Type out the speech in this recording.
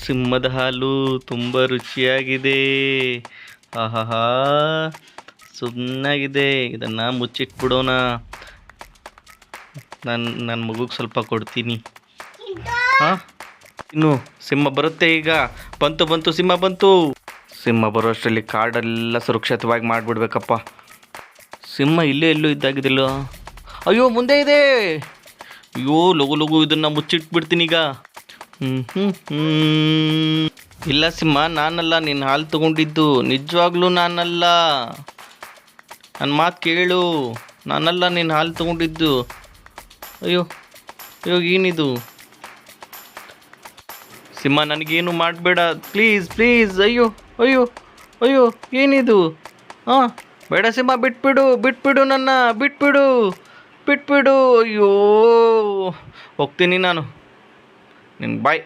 ಸಿಂಹದ ಹಾಲು ತುಂಬ ರುಚಿಯಾಗಿದೆ. ಆಹಾಹಾ, ಸುಮ್ಮನಾಗಿದೆ. ಇದನ್ನು ಮುಚ್ಚಿಟ್ಬಿಡೋಣ. ನನ್ನ ಮಗುಗೆ ಸ್ವಲ್ಪ ಕೊಡ್ತೀನಿ. ಹಾಂ, ಇನ್ನು ಸಿಂಹ ಬರುತ್ತೆ ಈಗ. ಬಂತು ಸಿಂಹ ಬಂತು. ಸಿಂಹ ಬರೋ ಅಷ್ಟರಲ್ಲಿ ಕಾಡೆಲ್ಲ ಸುರಕ್ಷಿತವಾಗಿ ಮಾಡಿಬಿಡ್ಬೇಕಪ್ಪ. ಸಿಂಹ ಇಲ್ಲೇ ಎಲ್ಲೂ ಇದ್ದಾಗಿದ್ದಿಲ್ಲ. ಅಯ್ಯೋ, ಮುಂದೆ ಇದೆ. ಅಯ್ಯೋ, ಲಗು ಇದನ್ನು ಮುಚ್ಚಿಟ್ಬಿಡ್ತೀನಿ ಈಗ. ಇಲ್ಲ ಸಿಂಹ, ನಾನಲ್ಲ ನಿನ್ನ ಹಾಲು ತಗೊಂಡಿದ್ದು. ನಿಜವಾಗ್ಲೂ ನಾನಲ್ಲ. ನನ್ನ ಮಾತು ಕೇಳು. ನಾನಲ್ಲ ನಿನ್ನ ಹಾಲು ತಗೊಂಡಿದ್ದು. ಅಯ್ಯೋ ಏನಿದು? ಸಿಂಹ, ನನಗೇನು ಮಾಡಬೇಡ ಪ್ಲೀಸ್. ಅಯ್ಯೋ ಅಯ್ಯೋ ಅಯ್ಯೋ, ಏನಿದು? ಹಾಂ, ಬೇಡ ಸಿಂಹ, ಬಿಟ್ಬಿಡು ನನ್ನ, ಬಿಟ್ಬಿಡು. ಅಯ್ಯೋ, ಹೋಗ್ತೀನಿ ನಾನು. ನಿನ್ನ ಬಾಯ್.